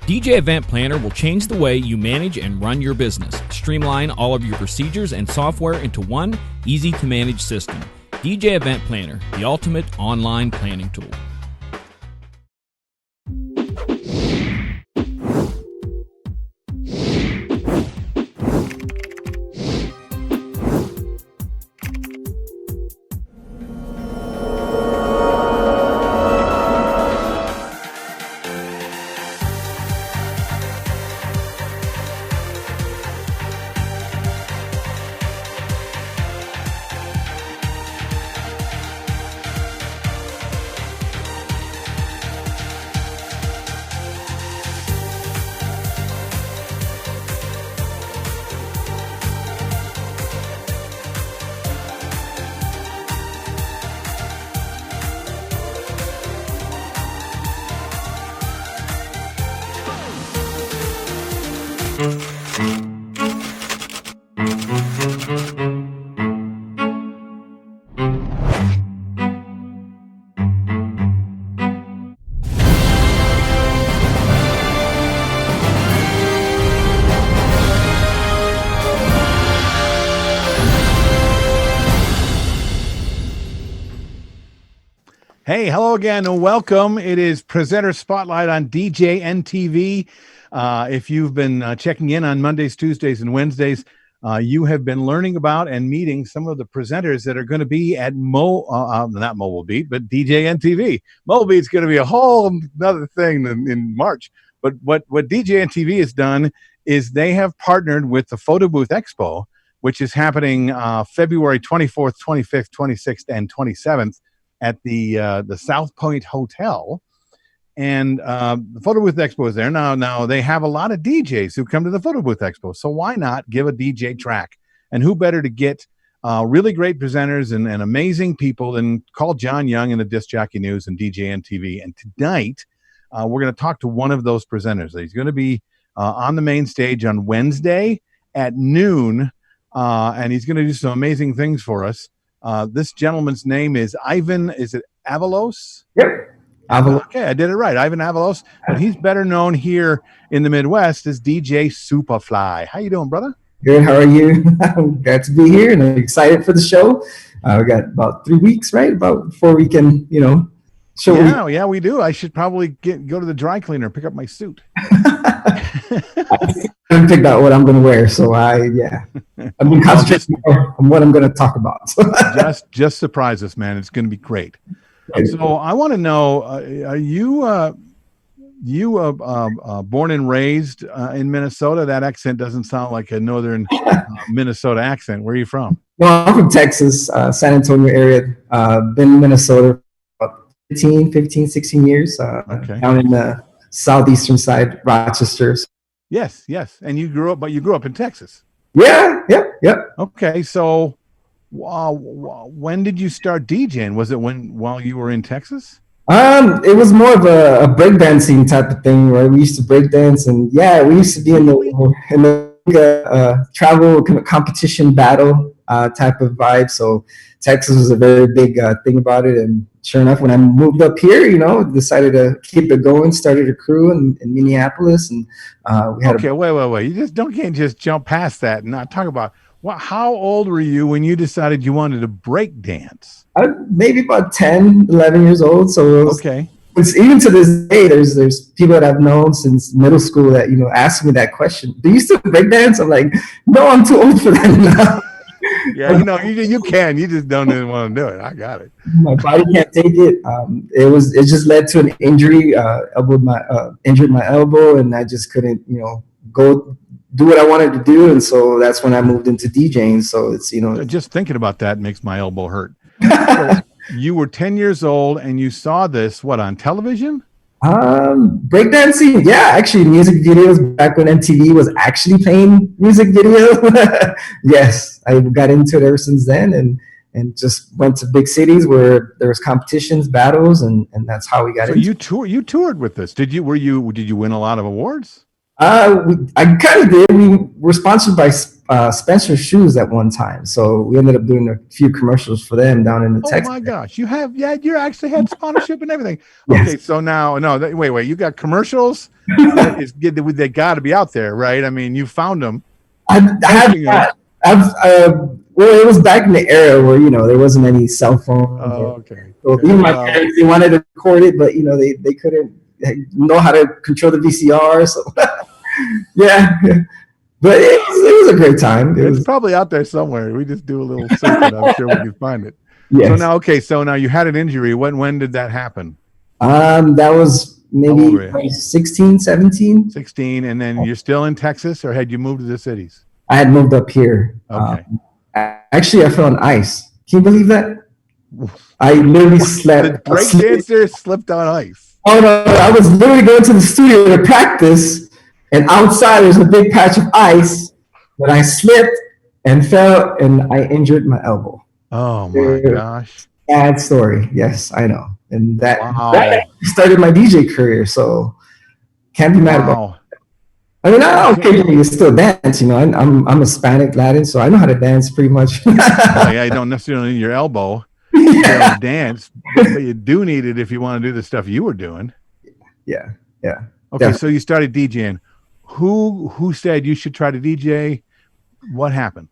DJ Event Planner will change the way you manage and run your business. Streamline all of your procedures and software into one easy-to-manage system. DJ Event Planner, the ultimate online planning tool. Hey, hello again and welcome. It is Presenter Spotlight on DJNTV. If you've been checking in on Mondays, Tuesdays, and Wednesdays, you have been learning about and meeting some of the presenters that are going to be at not Mobile Beat, but DJNTV. Mobile Beat's going to be a whole other thing in March. But what DJNTV has done is they have partnered with the Photo Booth Expo, which is happening February 24th, 25th, 26th, and 27th. At the South Point Hotel, and the Photo Booth Expo is there now. They have a lot of DJs who come to the Photo Booth Expo, so why not give a DJ track? And who better to get really great presenters and amazing people than call John Young in the Disc Jockey News and DJNTV. And tonight we're going to talk to one of those presenters. He's going to be on the main stage on Wednesday at noon, and he's going to do some amazing things for us. This gentleman's name is Ivan, is it Avalos? Yep. Avalos. Okay, I did it right. Ivan Avalos. But he's better known here in the Midwest as DJ SupaFly. How you doing, brother? Good. How are you? I'm glad to be here and I'm excited for the show. We got about 3 weeks, right? About before we can, show. Yeah, we do. I should probably go to the dry cleaner, pick up my suit. I haven't picked out what I'm going to wear, so I'm going to concentrate on what I'm going to talk about. just surprise us, man. It's going to be great. So I want to know: are you born and raised in Minnesota? That accent doesn't sound like a northern Minnesota accent. Where are you from? Well, I'm from Texas, San Antonio area. Been in Minnesota for about 15, 16 years. Down in the southeastern side, Rochester. Yes. And you grew up in Texas. Yeah. Okay, so when did you start DJing? Was it while you were in Texas? It was more of a breakdancing type of thing, right? We used to breakdance, and we used to be in the travel competition battle type of vibe. So Texas was a very big thing about it, and sure enough, when I moved up here, decided to keep it going. Started a crew in Minneapolis, and we had. Okay, wait! You can't just jump past that and not talk about. Well, how old were you when you decided you wanted to break dance? Maybe about 10, 11 years old. So okay. Even to this day, there's people that I've known since middle school that ask me that question. Do you still break dance? I'm like, no, I'm too old for that now. Yeah, you can. You just don't even want to do it. I got it. My body can't take it. It just led to an injury. Injured my elbow, and I just couldn't, go do what I wanted to do. And so that's when I moved into DJing. So it's just thinking about that makes my elbow hurt. So you were 10 years old, and you saw this on television? Breakdancing, yeah, actually music videos back when MTV was actually playing music videos. Yes, I got into it ever since then, and just went to big cities where there was competitions, battles, and that's how we got into it. So you toured with this. Did you win a lot of awards? I kind of did. We were sponsored by Spencer Shoes at one time, so we ended up doing a few commercials for them down in the Oh Texas. my gosh, you actually had sponsorship and everything. Yes. Okay, so now wait, you got commercials? They got to be out there, right? I mean, you found them. Well, it was back in the era where there wasn't any cell phones. Oh, okay. So even my parents, they wanted to record it, but they couldn't know how to control the VCR. So yeah. But it was a great time. It's probably out there somewhere. We just do a little search, and I'm sure we can find it. Yes. So now you had an injury. When did that happen? That was maybe 16, 17. 16, and then you're still in Texas, or had you moved to the cities? I had moved up here. Okay. Actually, I fell on ice. Can you believe that? I literally slept. The breakdancer slipped on ice. Oh no! I was literally going to the studio to practice, and outside there's a big patch of ice. But I slipped and fell, and I injured my elbow. Oh my gosh! Sad story. Yes, I know, and that started my DJ career. So can't be mad about it. I mean, I occasionally still dance. I'm Hispanic, Latin, so I know how to dance pretty much. I don't necessarily need your elbow to dance, but you do need it if you want to do the stuff you were doing. Yeah. Okay, definitely. So you started DJing. Who said you should try to DJ? What happened?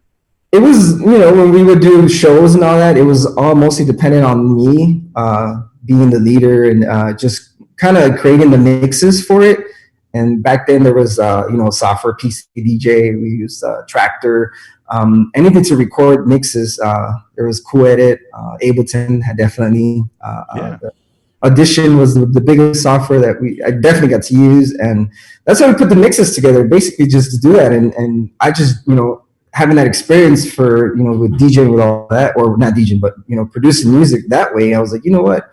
It was, when we would do shows and all that, it was all mostly dependent on me being the leader and just kind of creating the mixes for it. And back then there was, software PC DJ. We used Tractor, anything to record mixes. There was Cool Edit, Ableton had definitely. Audition was the biggest software that I definitely got to use, and that's how we put the mixes together. Basically, just to do that, and I just having that experience for with DJing with all that, or not DJing, but producing music that way. I was like, you know what?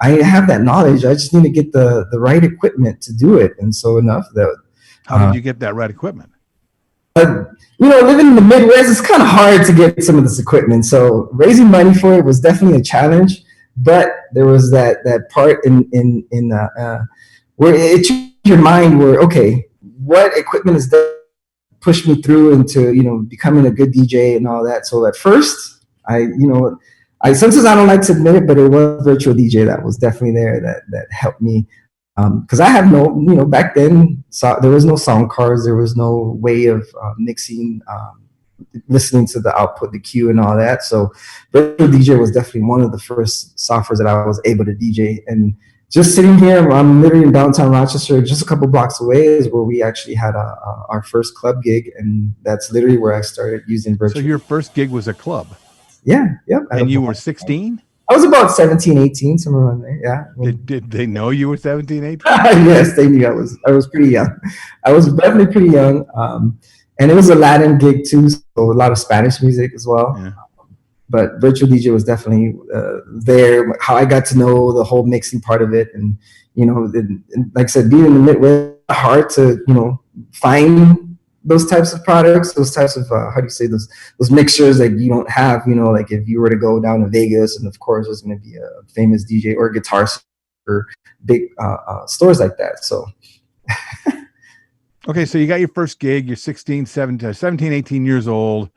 I have that knowledge. I just need to get the right equipment to do it. And so enough that. How did you get that right equipment? Living in the Midwest, it's kind of hard to get some of this equipment. So raising money for it was definitely a challenge. But there was that part in where it changed your mind. Where okay, what equipment is that pushed me through into becoming a good DJ and all that. So at first, I sometimes I don't like to admit it, but it was virtual DJ that was definitely there that helped me. Because I have back then, there was no sound cards, there was no way of mixing, listening to the output, the cue and all that. So virtual DJ was definitely one of the first softwares that I was able to DJ. And just sitting here, I'm literally in downtown Rochester, just a couple blocks away is where we actually had our first club gig. And that's literally where I started using virtual. So your first gig was a club? Yeah. Yep. And you were 16? I was about 17, 18, somewhere around there. Yeah. Did they know you were 17, 18? Yes, they knew I was pretty young. I was definitely pretty young. And it was a Latin gig too, so a lot of Spanish music as well. Yeah. But virtual DJ was definitely there. How I got to know the whole mixing part of it, and like I said, being in the Midwest, hard to find those types of products, those types of how do you say those mixers that you don't have, like if you were to go down to Vegas, and of course there's going to be a famous DJ or guitar or big stores like that. So okay, so you got your first gig, you're 17, 18 years old.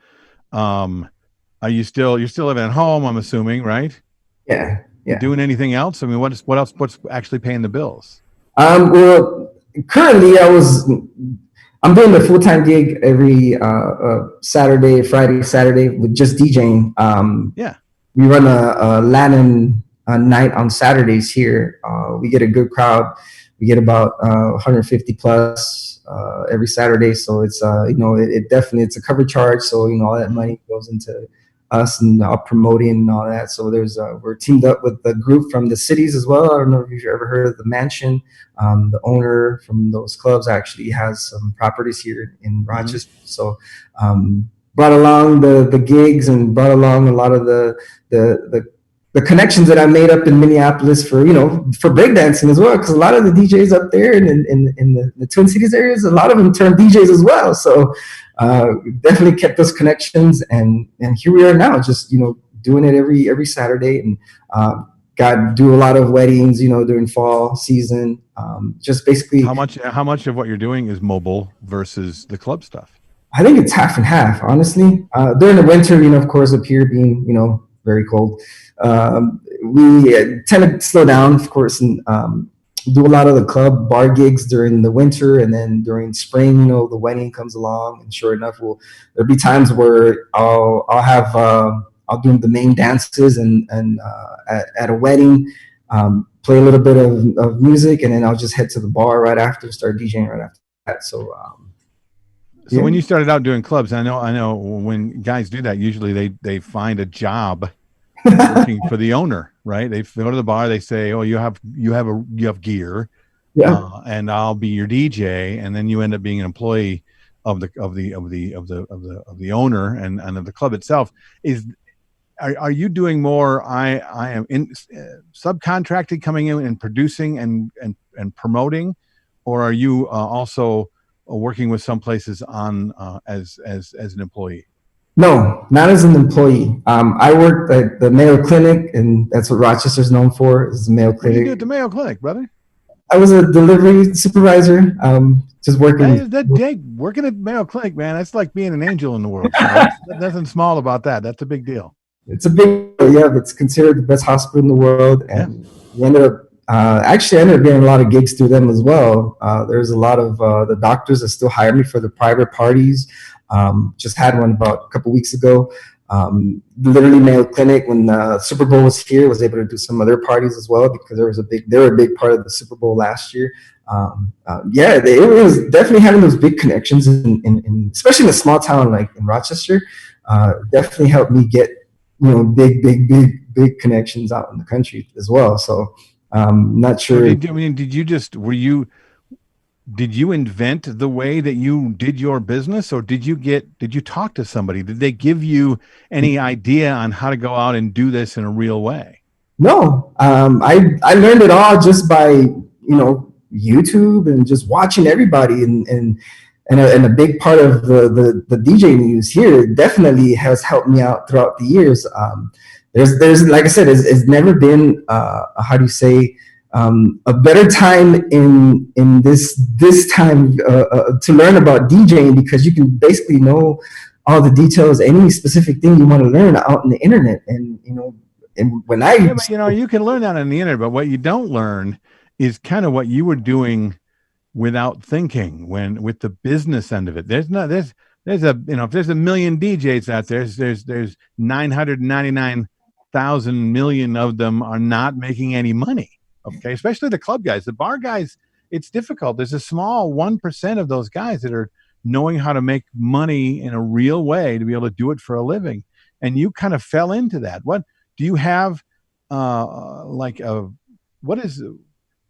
You're still living at home, I'm assuming, right? Yeah. Doing anything else? I mean, what's actually paying the bills? Well, currently I'm doing the full-time gig every Friday, Saturday with just DJing. We run a Latin night on Saturdays here. We get a good crowd. We get about 150 plus every Saturday. So it's it definitely, it's a cover charge. So all that money goes into us and promoting and all that. So we're teamed up with the group from the cities as well. I don't know if you've ever heard of the Mansion. The owner from those clubs actually has some properties here in Rochester. Mm-hmm. So brought along the gigs and brought along a lot of the connections that I made up in Minneapolis for breakdancing as well, because a lot of the DJs up there in the Twin Cities areas, a lot of them turned DJs as well. So definitely kept those connections, and here we are now, just doing it every Saturday. And do a lot of weddings, during fall season. Just basically, how much of what you're doing is mobile versus the club stuff? I think it's half and half, honestly. During the winter, of course, up here being, very cold, we tend to slow down, of course, and do a lot of the club bar gigs during the winter, and then during spring, the wedding comes along, and sure enough, there'll be times where I'll do the main dances and at a wedding, play a little bit of music, and then I'll just head to the bar right after, start DJing right after that. So. So when you started out doing clubs, I know when guys do that, usually they find a job working for the owner, right? They go to the bar, they say, "Oh, you have gear, and I'll be your DJ," and then you end up being an employee of the owner and of the club itself. Are you doing more? I am in subcontracted, coming in and producing and promoting, or are you also working with some places on as an employee? No, not as an employee. I worked at the Mayo Clinic, and that's what Rochester's known for, is the Mayo Clinic. What do you do at the Mayo Clinic, brother? I was a delivery supervisor, just working. Working at Mayo Clinic, man, that's like being an angel in the world. So nothing small about that. That's a big deal. It's a big deal, yeah. It's considered the best hospital in the world, and we ended up actually I ended up getting a lot of gigs through them as well. There's a lot of the doctors that still hire me for the private parties. Just had one about a couple weeks ago. Literally Mayo Clinic, when Super Bowl was here, was able to do some of their parties as well, because they were a big part of the Super Bowl last year. It was definitely having those big connections in especially in a small town like in Rochester. Definitely helped me get big connections out in the country as well. So not sure. Did you invent the way that you did your business, or did you talk to somebody? Did they give you any idea on how to go out and do this in a real way? No, I learned it all just by, YouTube and just watching everybody, and a big part of the DJ news here definitely has helped me out throughout the years. There's like I said, it's never been how do you say, a better time in this time to learn about DJing, because you can basically know all the details, any specific thing you want to learn out on the internet. And when you can learn that on the internet, but what you don't learn is kind of what you were doing without thinking, with the business end of it. There's if there's a million DJs out there, there's 999,000 million of them are not making any money. Okay, especially the club guys. The bar guys, it's difficult. There's a small 1% of those guys that are knowing how to make money in a real way to be able to do it for a living. And you kind of fell into that. What do you have?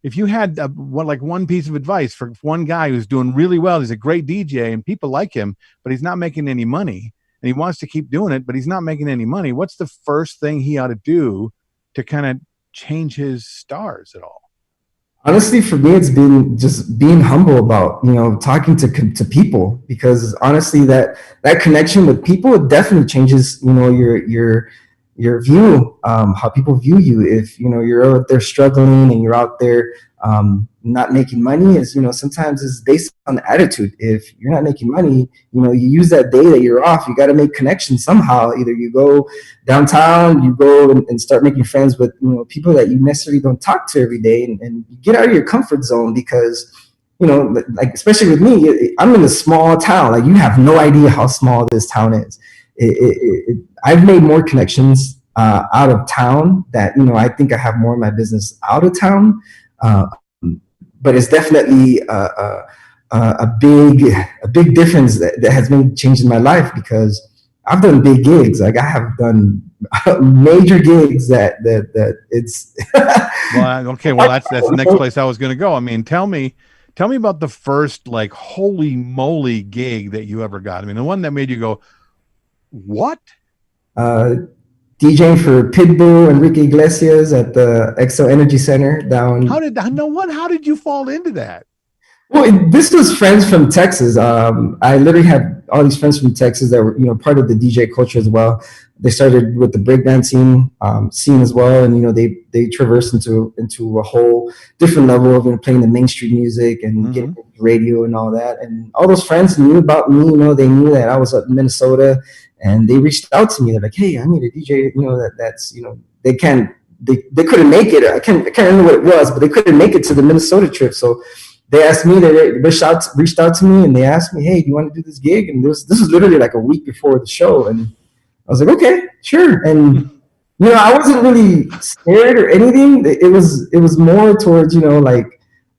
If you had one piece of advice for one guy who's doing really well, he's a great DJ and people like him, but he's not making any money, and he wants to keep doing it, but he's not making any money. What's the first thing he ought to do to kind of change his stars at all? Honestly, for me, it's been just being humble about, talking to people, because honestly, that connection with people, it definitely changes, your view, how people view you. If, you're out there struggling and you're out there not making money, is, sometimes it's based on the attitude. If you're not making money, you use that day that you're off, you got to make connections somehow. Either you go downtown, you go and start making friends with, people that you necessarily don't talk to every day, and you get out of your comfort zone, because, like, especially with me, I'm in a small town. Like, you have no idea how small this town is. I've made more connections out of town that, I think I have more of my business out of town. But it's definitely a big difference that has been changing my life, because I've done big gigs. Like, I have done major gigs that it's. Well, okay. Well, that's the next place I was going to go. I mean, tell me about the first, like, holy moly gig that you ever got. I mean, the one that made you go, what? DJing for Pitbull, Enrique Iglesias at the XO Energy Center down. How did you fall into that? Well, this was friends from Texas. I literally had all these friends from Texas that were, part of the DJ culture as well. They started with the breakdancing scene as well, and they traversed into a whole different level of playing the mainstream music and getting into radio and all that. And all those friends knew about me. They knew that I was up in Minnesota, and they reached out to me. They're like, "Hey, I need a DJ." That's they can't they couldn't make it. I can't remember what it was, but they couldn't make it to the Minnesota trip, so they asked me, they reached out to me and they asked me, "Hey, do you want to do this gig?" And this was literally like a week before the show. And I was like, "Okay, sure." And, I wasn't really scared or anything. It was more towards, I want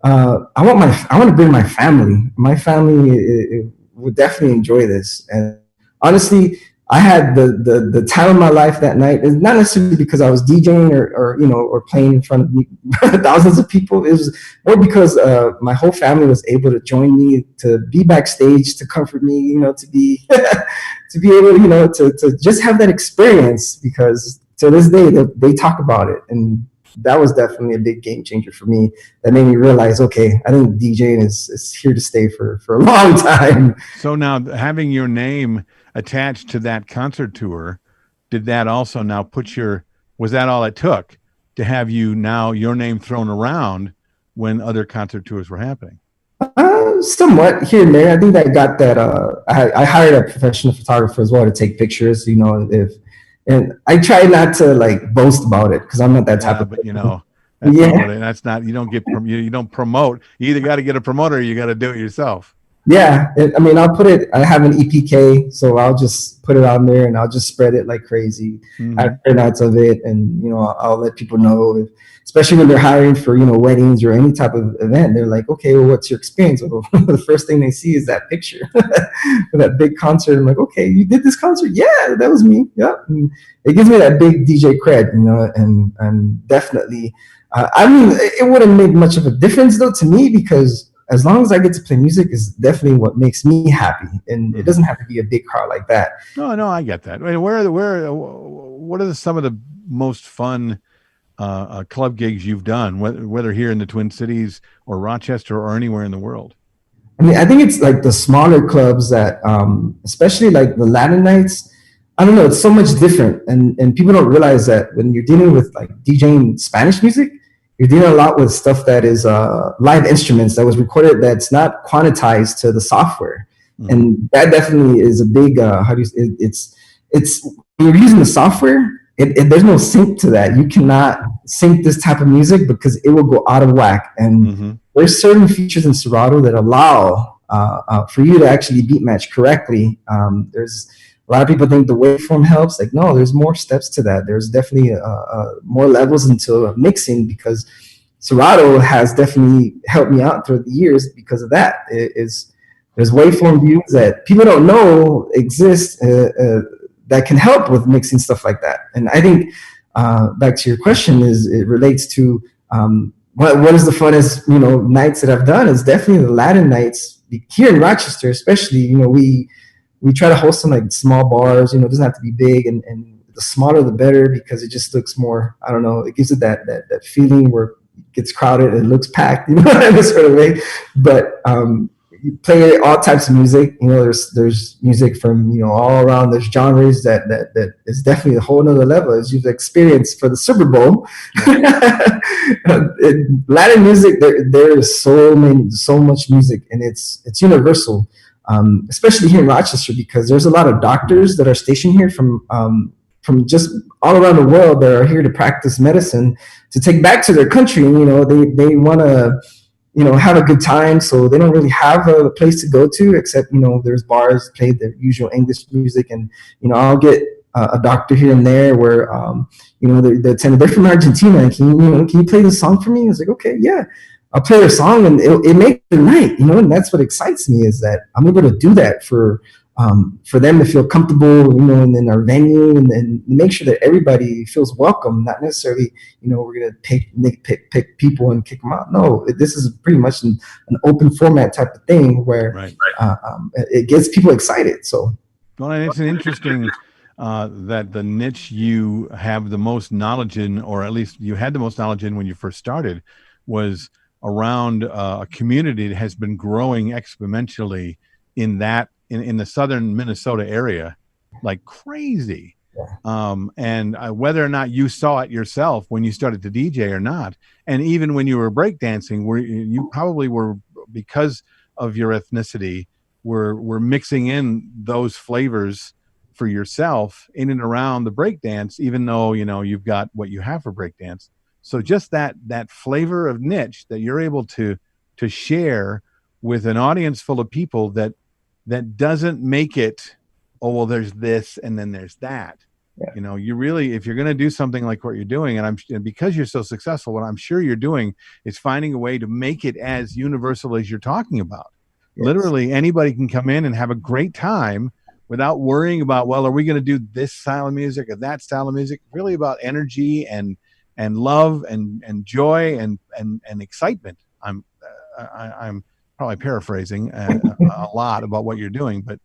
to bring my family. My family would definitely enjoy this. And honestly, I had the time of my life that night. It's not necessarily because I was DJing or playing in front of thousands of people. It was more because my whole family was able to join me, to be backstage, to comfort me, to be to be able, to just have that experience. Because to this day they talk about it, and that was definitely a big game changer for me. That made me realize, okay, I think DJing is here to stay for a long time. So now having your name attached to that concert tour, did that also now was that all it took to have your name thrown around when other concert tours were happening? Somewhat here and there. I think I got that. I hired a professional photographer as well to take pictures. And I try not to like boast about it because I'm not that type of. But that's not. You don't you don't promote. You either got to get a promoter or you got to do it yourself. Yeah, I have an EPK, so I'll just put it on there and I'll just spread it like crazy. I have printouts of it, and I'll let people know, especially when they're hiring for weddings or any type of event. They're like, "Okay, well, what's your experience?" Well, the first thing they see is that picture for that big concert. I'm like, "Okay, you did this concert? Yeah, that was me. Yep." And it gives me that big DJ cred, and definitely. It wouldn't make much of a difference though to me, because as long as I get to play music is definitely what makes me happy, and it doesn't have to be a big car like that. No, I get that. I mean, what are some of the most fun club gigs you've done, whether here in the Twin Cities or Rochester or anywhere in the world? I think it's like the smaller clubs that, especially like the Latin nights. I don't know, it's so much different, and people don't realize that when you're dealing with like DJing Spanish music, you're dealing a lot with stuff that is live instruments that was recorded, that's not quantized to the software. And that definitely is a big it's when you're using the software, there's no sync to that. You cannot sync this type of music because it will go out of whack. And there's certain features in Serato that allow for you to actually beat match correctly. There's a lot of people think the waveform helps. Like, no, there's more steps to that. There's definitely more levels into mixing, because Serato has definitely helped me out through the years because of that. There's waveform views that people don't know exist that can help with mixing stuff like that. And I think back to your question, it relates to what is the funnest nights that I've done is definitely the Latin nights here in Rochester, especially. We try to host them like small bars. It doesn't have to be big, and the smaller the better, because it just looks more, I don't know, it gives it that feeling where it gets crowded and it looks packed, in this sort of way. But you play all types of music. There's music from all around. There's genres that is definitely a whole nother level, as you've experienced for the Super Bowl. Latin music, there is so much music, and it's universal. Especially here in Rochester, because there's a lot of doctors that are stationed here from just all around the world that are here to practice medicine to take back to their country. They want to have a good time, so they don't really have a place to go to except there's bars, play the usual English music, and I'll get a doctor here and there where they're from Argentina, and can you play this song for me? I was like, okay, yeah. I'll play their song, and it makes the night, and that's what excites me, is that I'm able to do that for them to feel comfortable, in our venue, and make sure that everybody feels welcome. Not necessarily, we're gonna pick people and kick them out. No, this is pretty much an open format type of thing where it gets people excited. So, well, and it's an interesting that the niche you have the most knowledge in, or at least you had the most knowledge in when you first started, was around a community that has been growing exponentially in the southern Minnesota area, like crazy. And whether or not you saw it yourself when you started to DJ or not, and even when you were breakdancing, where you probably were, because of your ethnicity, were mixing in those flavors for yourself in and around the breakdance, even though you've got what you have for breakdance. So just that flavor of niche that you're able to share with an audience full of people that doesn't make it, oh well, there's this and then there's that. Yeah. You really, if you're going to do something like what you're doing, and because you're so successful, what I'm sure you're doing is finding a way to make it as universal as you're talking about. Yes. Literally anybody can come in and have a great time without worrying about, well, are we going to do this style of music or that style of music? Really about energy and love and joy and excitement. I'm probably paraphrasing a lot about what you're doing, but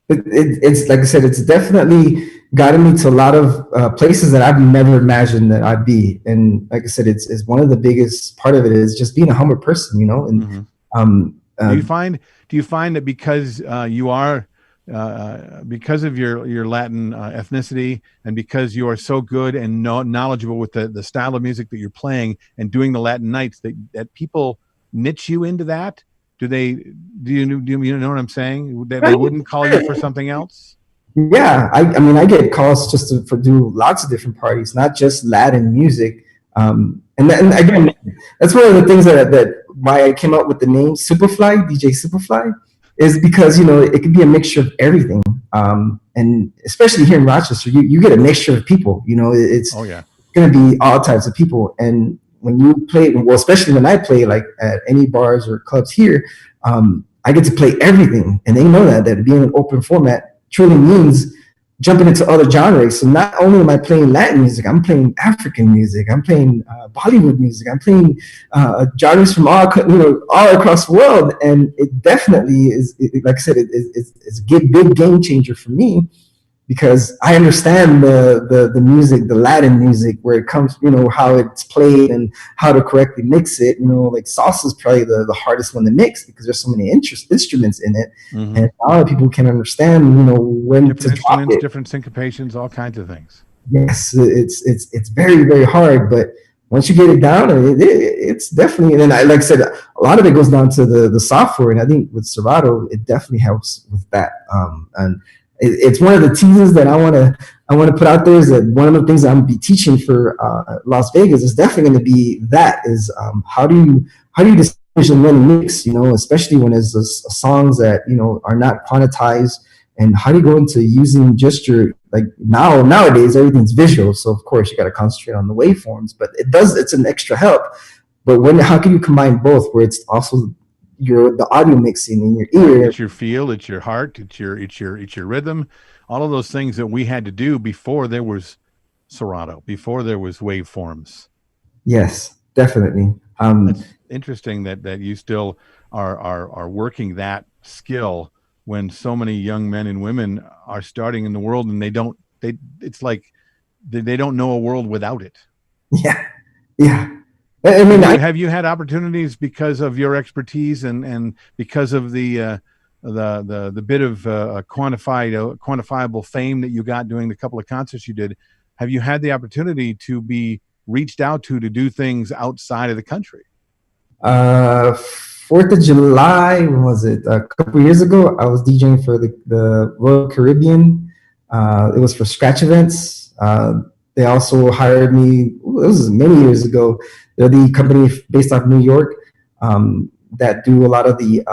it's like I said, it's definitely gotten me to a lot of places that I've never imagined that I'd be. And like I said, it's one of the biggest part of it is just being a humble person, And do you find that because you are because of your Latin ethnicity, and because you are so good and knowledgeable with the style of music that you're playing and doing the Latin nights, that people niche you into that? Do you know what I'm saying? They wouldn't call you for something else? Yeah, I mean, I get calls just for do lots of different parties, not just Latin music. And again, that's one of the things that why I came up with the name SupaFly, DJ SupaFly, is because it can be a mixture of everything. And especially here in Rochester, you get a mixture of people. It's going to be all types of people. And when you play, well, especially when I play like at any bars or clubs here, I get to play everything, and they know that being an open format truly means jumping into other genres. So not only am I playing Latin music, I'm playing African music, I'm playing Bollywood music, I'm playing genres from all across the world, and it definitely is, like I said, it's a big game changer for me. Because I understand the music, the Latin music, where it comes, how it's played and how to correctly mix it. Like salsa is probably the hardest one to mix because there's so many instruments in it, and a lot of people can understand, when different to drop it. Different syncopations, all kinds of things. Yes, it's very, very hard, but once you get it down, it's definitely. And like I said, a lot of it goes down to the software, and I think with Serato, it definitely helps with that. And it's one of the teasers that I want to put out there, is that one of the things I'm be teaching for Las Vegas is definitely going to be that is how do you distinguish and when to mix, especially when there's songs that are not quantized, and how do you go into using just your, like nowadays everything's visual, so of course you got to concentrate on the waveforms, but it's an extra help. But how can you combine both, where it's also the audio mixing in your ear? It's your feel, it's your heart, it's your rhythm, all of those things that we had to do before there was Serato, before there was waveforms. Yes, definitely. It's interesting that you still are working that skill when so many young men and women are starting in the world, and it's like they don't know a world without it. Yeah. I mean, have you had opportunities because of your expertise and because of the bit of quantifiable fame that you got doing the couple of concerts you did? Have you had the opportunity to be reached out to do things outside of the country? 4th of July, when was it? A couple years ago, I was DJing for the Royal Caribbean. It was for scratch events. They also hired me. It was many years ago. They're the company based off New York that do a lot of the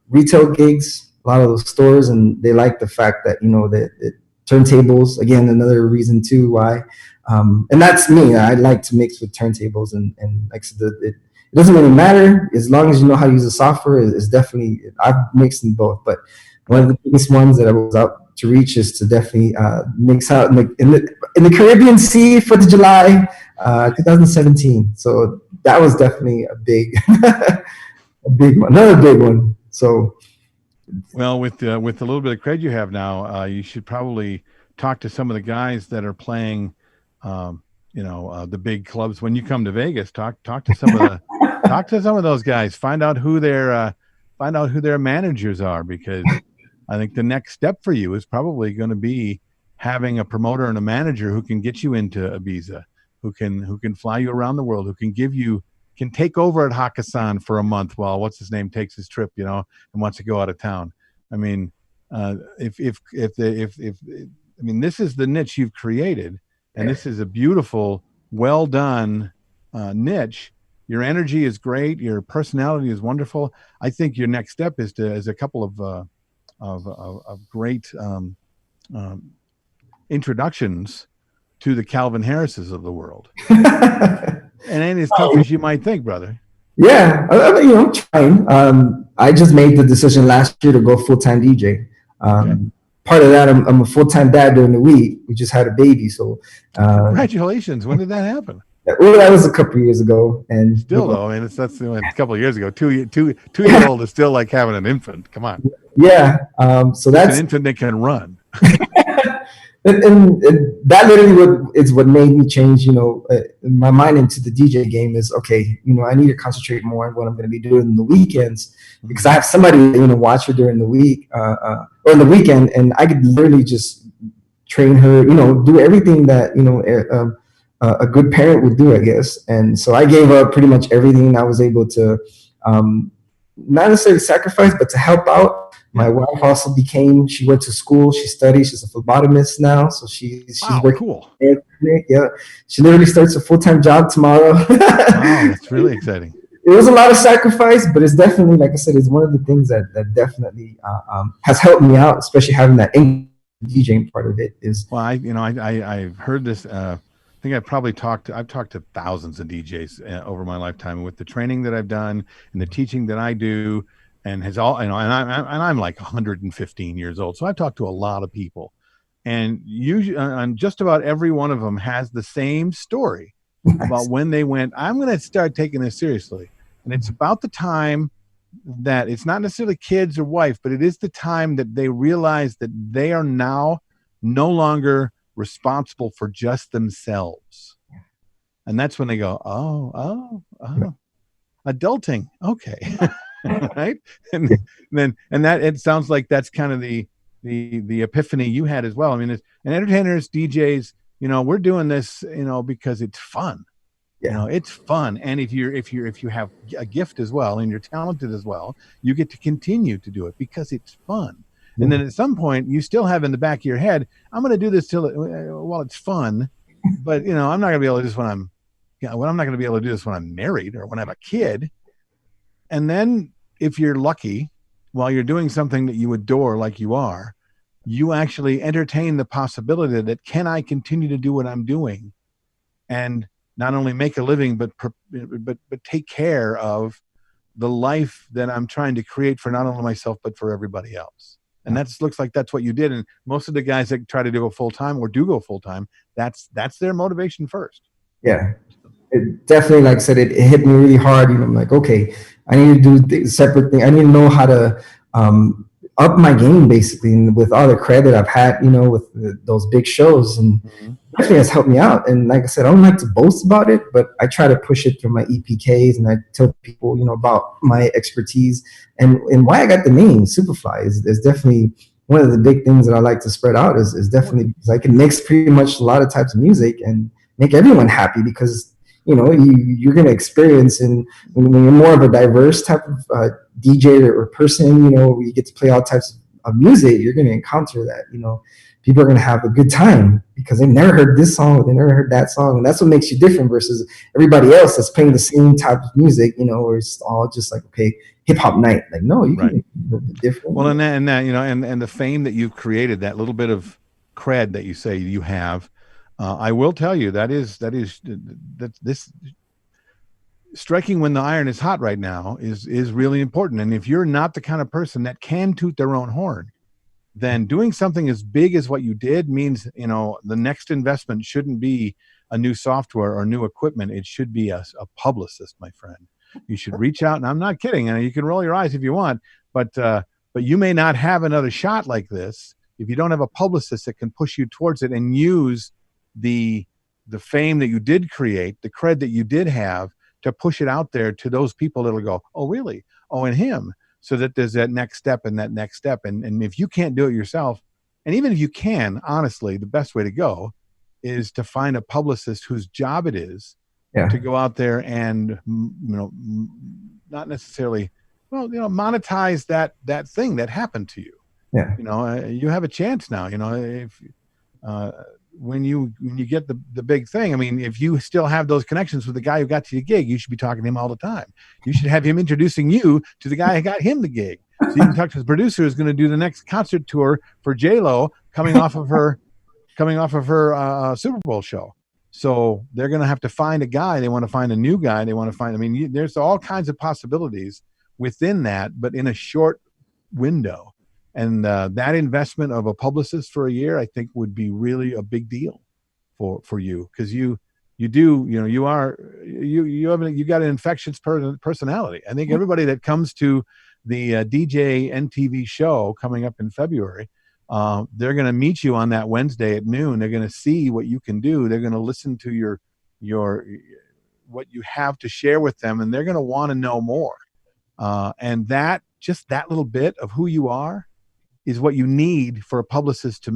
retail gigs, a lot of those stores, and they like the fact that that turntables. Again, another reason too why, and that's me. I like to mix with turntables, and like I said, it doesn't really matter as long as you know how to use the software. Is definitely, I've mixed in both, but one of the biggest ones that I was out to reach is to definitely mix out in the Caribbean Sea, 4th of July, 2017. So that was definitely a big one, another big one. So, well, with the little bit of cred you have now, you should probably talk to some of the guys that are playing, the big clubs when you come to Vegas. Talk to some of Talk to some of those guys. Find out who their managers are, because I think the next step for you is probably going to be having a promoter and a manager who can get you into Ibiza, who can fly you around the world, who can take over at Hakkasan for a month while what's his name takes his trip, and wants to go out of town. I mean, if I mean, this is the niche you've created, and this is a beautiful, well done niche. Your energy is great. Your personality is wonderful. I think your next step is a couple of great introductions to the Calvin Harrises of the world. And ain't as tough as you might think, brother. Yeah, I'm trying. I just made the decision last year to go full-time DJ. Part of that, I'm a full-time dad during the week. We just had a baby, so. Congratulations! When did that happen? Well, that was a couple of years ago, and still though, I mean, that's a couple of years ago. Two-year-old is still like having an infant. Come on. Yeah. So that's an infant that can run. And that literally is what made me change, my mind into the DJ game is, okay, I need to concentrate more on what I'm going to be doing in the weekends, because I have somebody, watch her during the week or in the weekend, and I could literally just train her, do everything that, a good parent would do, I guess. And so I gave up pretty much everything. I was able to not necessarily sacrifice, but to help out. My wife also she went to school, she studies, she's a phlebotomist now. So she's working. Cool. Yeah. She literally starts a full-time job tomorrow. Wow, that's really exciting. It was a lot of sacrifice, but it's definitely, like I said, it's one of the things that definitely has helped me out, especially having that DJing part of it is. Well, I've heard this, I think I've talked to thousands of DJs over my lifetime with the training that I've done and the teaching that I do. And I'm like 115 years old, so I've talked to a lot of people, and usually, and just about every one of them has the same story about when they went, I'm going to start taking this seriously, and it's about the time that it's not necessarily kids or wife, but it is the time that they realize that they are now no longer responsible for just themselves, and that's when they go, oh, adulting, okay. Right, and that it sounds like that's kind of the epiphany you had as well. I mean, and entertainers, DJs, we're doing this, because it's fun. Yeah. It's fun, and if you have a gift as well and you're talented as well, you get to continue to do it because it's fun. And then at some point, you still have in the back of your head, I'm going to do this while it's fun, but I'm not going to be able to do this when I'm not going to be able to do this when I'm married or when I have a kid. And then if you're lucky, while you're doing something that you adore like you are, you actually entertain the possibility that, can I continue to do what I'm doing and not only make a living, but take care of the life that I'm trying to create for not only myself, but for everybody else. And looks like that's what you did. And most of the guys that try to do it full-time or do go full-time, that's their motivation first. Yeah. It definitely, like I said, it hit me really hard. I'm like, okay, I need to do separate things. I need to know how to up my game, basically, and with all the credit I've had, with those big shows, and definitely has helped me out. And like I said, I don't like to boast about it, but I try to push it through my EPKs, and I tell people, about my expertise and why I got the name SupaFly is definitely one of the big things that I like to spread out is definitely because I can mix pretty much a lot of types of music and make everyone happy, because you're going to experience, and when you're more of a diverse type of DJ or person, where you get to play all types of music, you're going to encounter that, people are going to have a good time because they've never heard this song or they never heard that song. And that's what makes you different versus everybody else that's playing the same type of music, where it's all just like, okay, hip hop night. Like, no, you can make it different. Well, and that, and the fame that you've created, that little bit of cred that you say you have, I will tell you that this striking when the iron is hot right now is really important. And if you're not the kind of person that can toot their own horn, then doing something as big as what you did means, the next investment shouldn't be a new software or new equipment. It should be a publicist, my friend. You should reach out, and I'm not kidding. And you can roll your eyes if you want, but you may not have another shot like this if you don't have a publicist that can push you towards it and use the fame that you did create, the cred that you did have, to push it out there to those people that'll go, oh, really? Oh, and him. So that there's that next step and that next step. And if you can't do it yourself, and even if you can, honestly, the best way to go is to find a publicist whose job it is to go out there and, not necessarily, monetize that thing that happened to you. Yeah. You have a chance now, if when you get the big thing. I mean, if you still have those connections with the guy who got you the gig, you should be talking to him all the time. You should have him introducing you to the guy who got him the gig. So you can talk to the producer who's going to do the next concert tour for J-Lo coming off of her Super Bowl show. So they're going to have to find a guy. They want to find a new guy. They want to find, there's all kinds of possibilities within that, but in a short window. And that investment of a publicist for a year, I think, would be really a big deal for you, because you got an infectious personality. I think everybody that comes to the DJNTV show coming up in February, they're going to meet you on that Wednesday at noon. They're going to see what you can do. They're going to listen to your what you have to share with them, and they're going to want to know more. And that little bit of who you are is what you need for a publicist to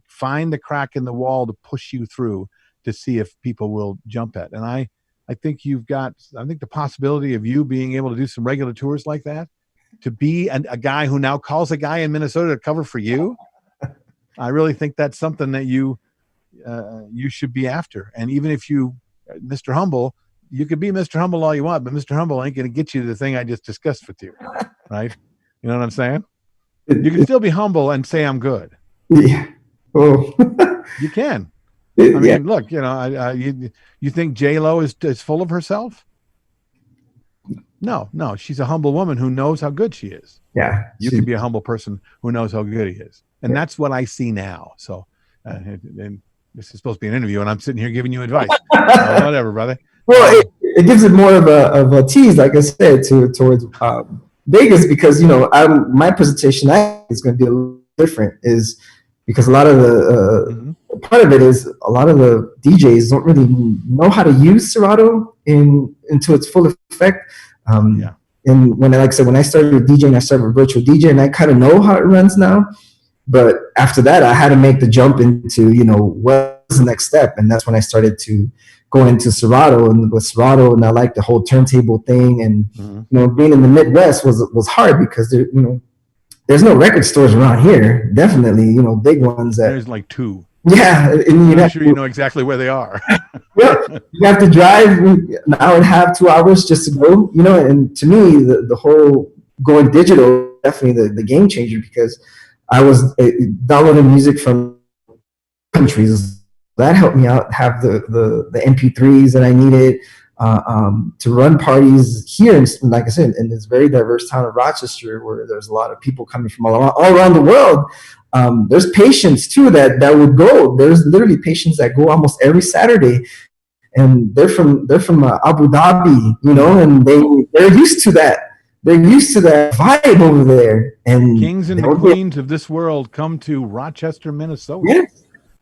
find the crack in the wall to push you through to see if people will jump at. And I think the possibility of you being able to do some regular tours like that, to be a guy who now calls a guy in Minnesota to cover for you, I really think that's something that you should be after. And even if Mr. Humble, you could be Mr. Humble all you want, but Mr. Humble ain't going to get you the thing I just discussed with you, right? You know what I'm saying? You can still be humble and say I'm good. Yeah. Oh. You can. Look, you think J-Lo is full of herself? No, she's a humble woman who knows how good she is. Yeah. You can be a humble person who knows how good he is. And that's what I see now. So, and this is supposed to be an interview, and I'm sitting here giving you advice. Whatever, brother. Well, it gives it more of a tease, like I said, towards Vegas, because my presentation is going to be a little different, is because a lot of the part of it is a lot of the DJs don't really know how to use Serato into its full effect. And when I started DJing, I started with virtual DJ, and I kind of know how it runs now. But after that, I had to make the jump into what's the next step, and that's when I started to go into Serato. And with Serato, and I like the whole turntable thing, and being in the Midwest was hard because there's no record stores around here. Definitely, big ones. There's like two. Yeah, and I'm sure you know exactly where they are. Yeah, you have to drive an hour and a half, 2 hours just to go. And to me, the whole going digital definitely the game changer, because I was downloading music from countries. That helped me out, have the MP3s that I needed to run parties here. And like I said, in this very diverse town of Rochester, where there's a lot of people coming from all around the world. There's patients too that would go. There's literally patients that go almost every Saturday, and they're from Abu Dhabi, and they're used to that. They're used to that vibe over there. And kings and the queens of this world come to Rochester, Minnesota.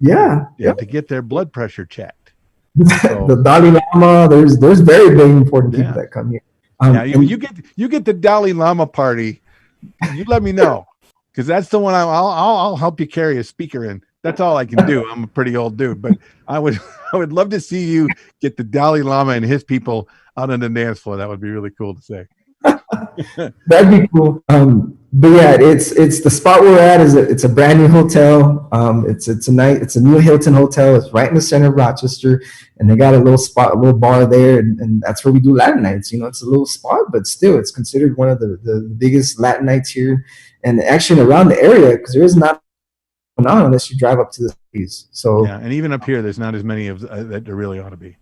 Yeah. To get their blood pressure checked. So, the Dalai Lama. There's very important people that come here. You get the Dalai Lama party. You let me know, because that's the one I'll help you carry a speaker in. That's all I can do. I'm a pretty old dude, but I would love to see you get the Dalai Lama and his people out on the dance floor. That would be really cool to say. That'd be cool. But yeah, it's the spot we're at it's a brand new hotel. It's a new Hilton hotel. It's right in the center of Rochester, and they got a little bar there, and that's where we do Latin nights. It's a little spot, but still, it's considered one of the biggest Latin nights here, and actually around the area, because there is not unless you drive up to the cities. So and even up here, there's not as many of that there really ought to be.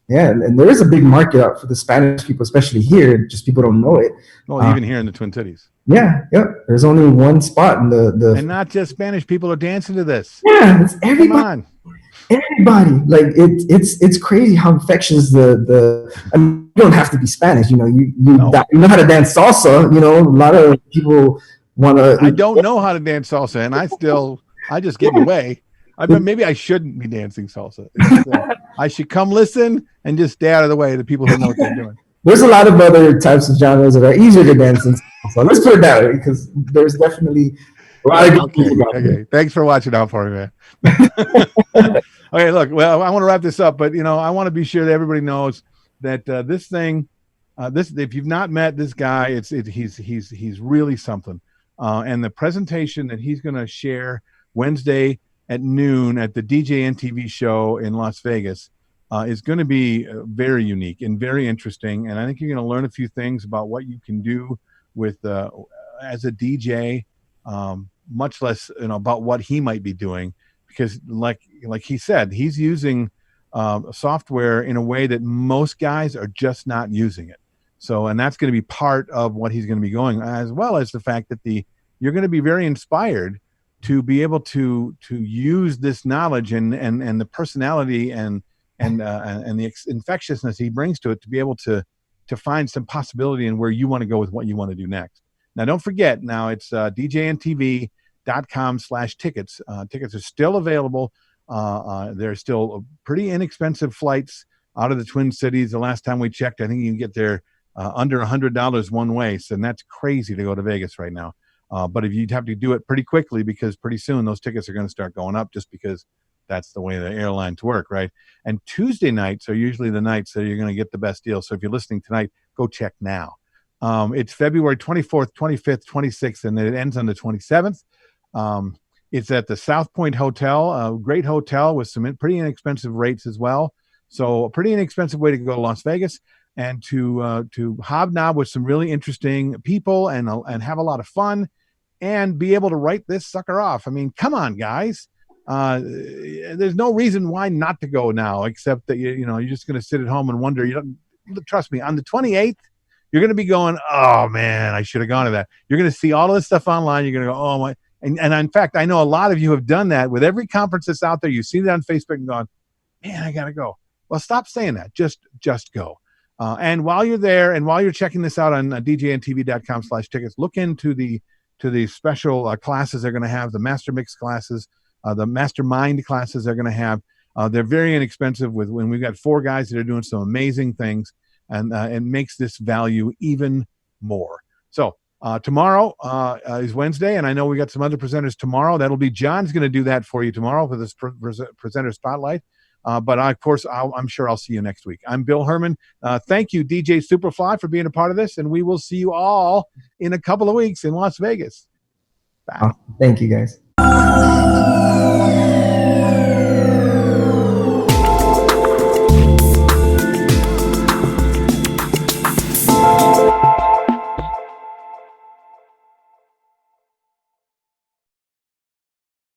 Yeah, and there is a big market out for the Spanish people, especially here. Just people don't know it. Well, even here in the Twin Cities. Yeah. There's only one spot in the and not just Spanish people are dancing to this. Yeah, it's everybody. Come on. Everybody. Like it's crazy how infectious you don't have to be Spanish. You know how to dance salsa. A lot of people want to. I don't know how to dance salsa, and I just get away. Maybe I shouldn't be dancing salsa. I should come listen and just stay out of the way of the people who know what they're doing. there's a lot of other types of genres that are easier to dance in. So let's put it that way, because there's definitely a lot of good music out there. Okay. Thanks for watching out for me, man. Okay, look, well, I want to wrap this up, but I want to be sure that everybody knows that this thing, if you've not met this guy, he's really something. And the presentation that he's going to share Wednesday at noon at the DJNTV show in Las Vegas is going to be very unique and very interesting. And I think you're going to learn a few things about what you can do with as a DJ, much less about what he might be doing, because like he said, he's using software in a way that most guys are just not using it. So, and that's going to be part of what he's going to be going, as well as the fact that you're going to be very inspired to be able to use this knowledge and the personality and the infectiousness he brings to it, to be able to find some possibility in where you want to go with what you want to do next. Now, don't forget, now it's DJNTV.com/tickets. Tickets are still available. There's still pretty inexpensive flights out of the Twin Cities. The last time we checked, I think you can get there under $100 one way. So that's crazy to go to Vegas right now. But if you'd have to do it pretty quickly, because pretty soon those tickets are going to start going up, just because that's the way the airlines work, right? And Tuesday nights are usually the nights that you're going to get the best deal. So if you're listening tonight, go check now. It's February 24th, 25th, 26th, and then it ends on the 27th. It's at the South Point Hotel, a great hotel with some pretty inexpensive rates as well. So a pretty inexpensive way to go to Las Vegas and to hobnob with some really interesting people and have a lot of fun and be able to write this sucker off. I mean, come on, guys. There's no reason why not to go now, except that you're just going to sit at home and wonder. Trust me, on the 28th, you're going to be going, oh man, I should have gone to that. You're going to see all of this stuff online. You're going to go, oh my. And in fact, I know a lot of you have done that with every conference that's out there. You've seen it on Facebook and gone, man, I got to go. Well, stop saying that. Just go. And while you're there and while you're checking this out on DJNTV.com/tickets, look into the special classes they're going to have, the Master Mix classes, the Mastermind classes they're going to have. They're very inexpensive when we've got 4 guys that are doing some amazing things, and it makes this value even more. So tomorrow is Wednesday, and I know we got some other presenters tomorrow. That'll be John's going to do that for you tomorrow for this presenter spotlight. But of course, I'm sure I'll see you next week. I'm Bill Herman. Thank you, DJ SupaFly, for being a part of this, and we will see you all in a couple of weeks in Las Vegas. Bye. Thank you, guys.